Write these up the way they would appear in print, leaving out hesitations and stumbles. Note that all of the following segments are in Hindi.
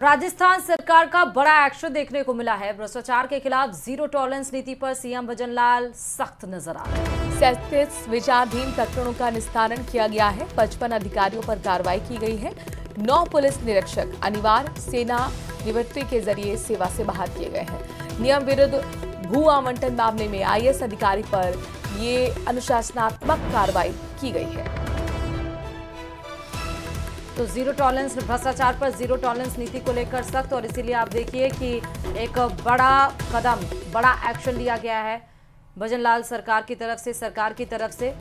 राजस्थान सरकार का बड़ा एक्शन देखने को मिला है। भ्रष्टाचार के खिलाफ जीरो टॉलरेंस नीति पर सीएम भजनलाल सख्त नजर आ रहे हैं। 37 विचाराधीन प्रकरणों का निस्तारण किया गया है। 55 अधिकारियों पर कार्रवाई की गई है। 9 पुलिस निरीक्षक अनिवार्य सेना निवृत्ति के जरिए सेवा से बाहर किए गए हैं। नियम विरुद्ध भू आवंटन मामले में आईएएस अधिकारी पर ये अनुशासनात्मक कार्रवाई की गई है। तो जीरो टॉलरेंस, भ्रष्टाचार पर जीरो टॉलरेंस नीति को लेकर सख्त, और इसीलिए आप देखिए कि एक बड़ा कदम, बड़ा एक्शन लिया गया है भजनलाल सरकार की तरफ से,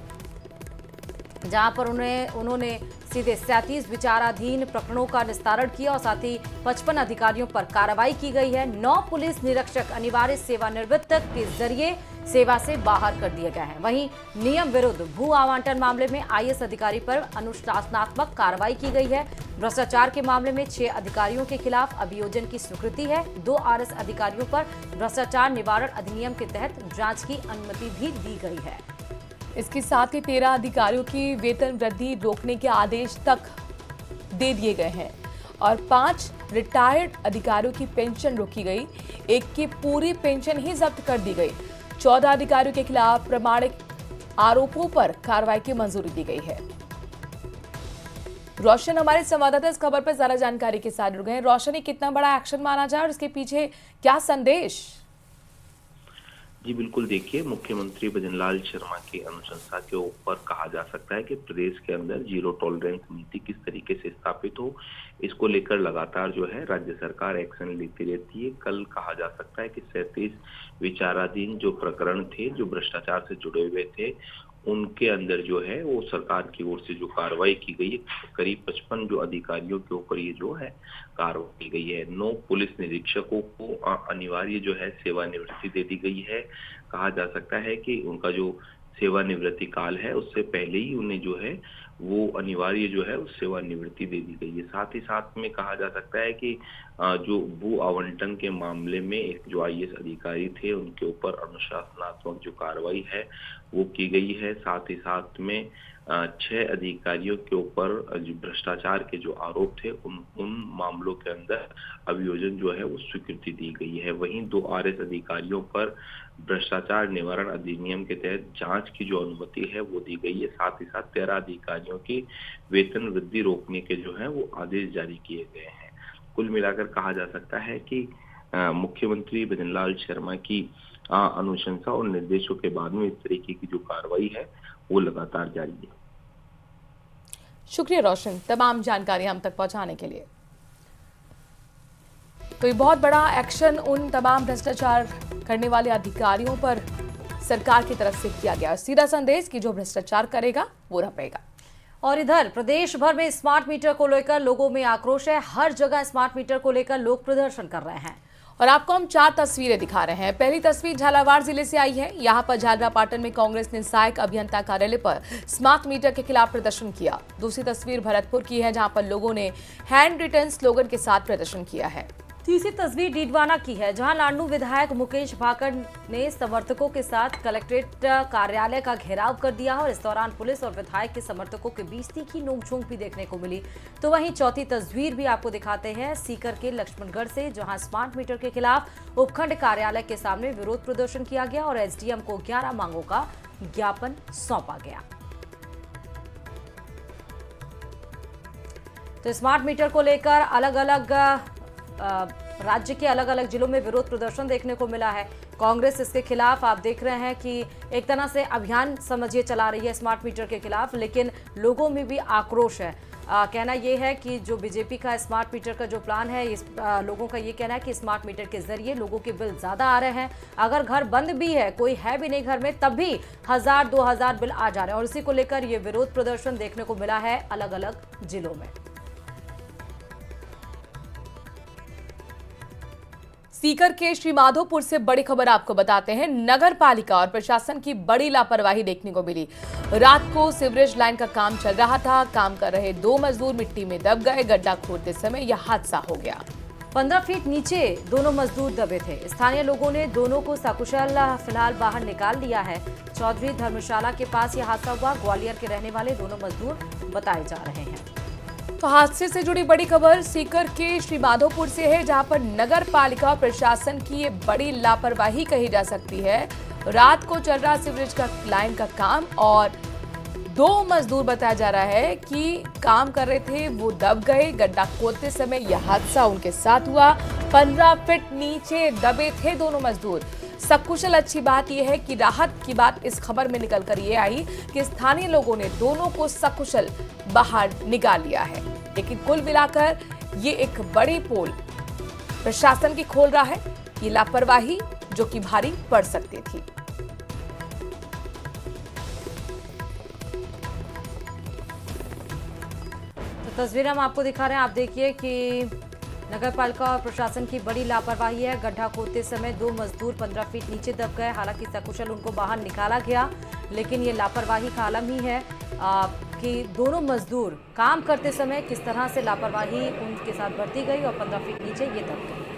जहां पर उन्होंने सीधे 37 विचाराधीन प्रकरणों का निस्तारण किया और साथ ही 55 अधिकारियों पर कार्रवाई की गई है। 9 पुलिस निरीक्षक अनिवार्य सेवानिवृत्त के जरिए सेवा से बाहर कर दिए गए हैं। वहीं नियम विरुद्ध भू आवंटन मामले में आईएएस अधिकारी पर अनुशासनात्मक कार्रवाई की गई है। भ्रष्टाचार के मामले में 6 अधिकारियों के खिलाफ अभियोजन की स्वीकृति है। 2 आरएस अधिकारियों पर भ्रष्टाचार निवारण अधिनियम के तहत जांच की अनुमति भी दी गई है। इसके साथ ही 13 अधिकारियों की वेतन वृद्धि रोकने के आदेश तक दे दिए गए हैं और 5 रिटायर्ड अधिकारियों की पेंशन रोकी गई। एक की पूरी पेंशन ही जब्त कर दी गई। 14 अधिकारियों के खिलाफ प्रामाणिक आरोपों पर कार्रवाई की मंजूरी दी गई है। रोशन हमारे संवाददाता इस खबर पर ज्यादा जानकारी के साथ जुड़ गए हैं। रोशन, ये कितना बड़ा एक्शन माना जाए और इसके पीछे क्या संदेश? जी बिल्कुल, देखिए, मुख्यमंत्री भजनलाल शर्मा की अनुशंसा के ऊपर कहा जा सकता है कि प्रदेश के अंदर जीरो टॉलरेंस नीति किस तरीके से स्थापित हो, इसको लेकर लगातार जो है राज्य सरकार एक्शन लेती रहती है। कल कहा जा सकता है कि 37 विचाराधीन जो प्रकरण थे, जो भ्रष्टाचार से जुड़े हुए थे, उनके अंदर जो है वो सरकार की ओर से जो कार्रवाई की गई है, करीब 55 जो अधिकारियों के ऊपर ये जो है कार्रवाई की गई है। 9 पुलिस निरीक्षकों को अनिवार्य जो है सेवानिवृत्ति दे दी गई है। कहा जा सकता है कि उनका जो सेवानिवृत्ति काल है उससे पहले ही उन्हें जो है वो अनिवार्य जो है उस सेवानिवृत्ति दे दी गई है। साथ ही साथ में कहा जा सकता है कि जो भू आवंटन के मामले में एक जो आईएएस अधिकारी थे उनके ऊपर अनुशासनात्मक जो कार्रवाई है वो की गई है। साथ ही साथ में 6 अधिकारियों के ऊपर जो भ्रष्टाचार के जो आरोप थे उन मामलों के अंदर अभियोजन जो है वो स्वीकृति दी गई है। वहीं 2 आरएस अधिकारियों पर भ्रष्टाचार निवारण अधिनियम के तहत जांच की जो अनुमति है वो दी गई है। साथ ही साथ 13 अधिकारियों की वेतन वृद्धि रोकने के जो है वो आदेश जारी किए गए हैं। कुल मिलाकर कहा जा सकता है कि मुख्यमंत्री भजनलाल शर्मा की अनुशंसा और निर्देशों के बाद में इस तरीके की जो कार्रवाई है वो लगातार जारी है। शुक्रिया रोशन, तमाम जानकारी हम तक पहुंचाने के लिए। तो ये बहुत बड़ा एक्शन उन तमाम भ्रष्टाचार करने वाले अधिकारियों पर सरकार की तरफ से किया गया। सीधा संदेश कि जो भ्रष्टाचार करेगा वो रपेगा। और इधर प्रदेश भर में स्मार्ट मीटर को लेकर लोगों में आक्रोश है। हर जगह स्मार्ट मीटर को लेकर लोग प्रदर्शन कर रहे हैं और आपको हम 4 तस्वीरें दिखा रहे हैं। पहली तस्वीर झालावाड़ जिले से आई है। यहाँ पर झालरापाटन में कांग्रेस ने सहायक अभियंता कार्यालय पर स्मार्ट मीटर के खिलाफ प्रदर्शन किया। दूसरी तस्वीर भरतपुर की है, जहाँ पर लोगों ने हैंड रिटन स्लोगन के साथ प्रदर्शन किया है। तीसरी तस्वीर डीडवाना की है, जहां लाडनू विधायक मुकेश भाकड़ ने समर्थकों के साथ कलेक्ट्रेट कार्यालय का घेराव कर दिया और इस दौरान पुलिस और विधायक के समर्थकों के बीच तीखी नोकझोंक भी देखने को मिली। तो वहीं चौथी तस्वीर भी आपको दिखाते हैं सीकर के लक्ष्मणगढ़ से, जहां स्मार्ट मीटर के खिलाफ उपखंड कार्यालय के सामने विरोध प्रदर्शन किया गया और एसडीएम को 11 मांगों का ज्ञापन सौंपा गया। तो स्मार्ट मीटर को लेकर अलग अलग राज्य के अलग अलग जिलों में विरोध प्रदर्शन देखने को मिला है। कांग्रेस इसके खिलाफ आप देख रहे हैं कि एक तरह से अभियान समझिए चला रही है स्मार्ट मीटर के खिलाफ, लेकिन लोगों में भी आक्रोश है। कहना यह है कि जो बीजेपी का स्मार्ट मीटर का जो प्लान है, लोगों का ये कहना है कि स्मार्ट मीटर के जरिए लोगों के बिल ज्यादा आ रहे हैं। अगर घर बंद भी है, कोई है भी नहीं घर में, तब भी 1000-2000 बिल आ जा रहे हैं और इसी को लेकर ये विरोध प्रदर्शन देखने को मिला है अलग अलग जिलों में। सीकर के श्रीमाधोपुर से बड़ी खबर आपको बताते हैं। नगर पालिका और प्रशासन की बड़ी लापरवाही देखने को मिली। रात को सीवरेज लाइन का काम चल रहा था। काम कर रहे 2 मजदूर मिट्टी में दब गए। गड्ढा खोदते समय यह हादसा हो गया। 15 फीट नीचे दोनों मजदूर दबे थे। स्थानीय लोगों ने दोनों को सकुशल फिलहाल बाहर निकाल लिया है। चौधरी धर्मशाला के पास यह हादसा हुआ। ग्वालियर के रहने वाले दोनों मजदूर बताए जा रहे हैं। तो हादसे से जुड़ी बड़ी खबर सीकर के श्री माधोपुर से है, जहां पर नगर पालिका प्रशासन की ये बड़ी लापरवाही कही जा सकती है। रात को चल रहा सीवरेज का लाइन का काम और दो मजदूर बताया जा रहा है कि काम कर रहे थे, वो दब गए। गड्ढा खोदते समय यह हादसा उनके साथ हुआ। 15 फीट नीचे दबे थे दोनों मजदूर। सकुशल। अच्छी बात यह है कि राहत की बात इस खबर में निकल कर ये आई कि स्थानीय लोगों ने दोनों को सकुशल बाहर निकाल लिया है। लेकिन कुल मिलाकर ये एक बड़ी पोल प्रशासन की खोल रहा है, ये लापरवाही जो कि भारी पड़ सकती थी। तो तस्वीर हम आपको दिखा रहे हैं, आप देखिए कि नगर पालिका और प्रशासन की बड़ी लापरवाही है। गड्ढा खोदते समय दो मजदूर 15 फीट नीचे दब गए। हालांकि सकुशल उनको बाहर निकाला गया, लेकिन ये लापरवाही का आलम ही है कि दोनों मजदूर काम करते समय किस तरह से लापरवाही उनके साथ बरती गई और 15 फीट नीचे ये दब गए।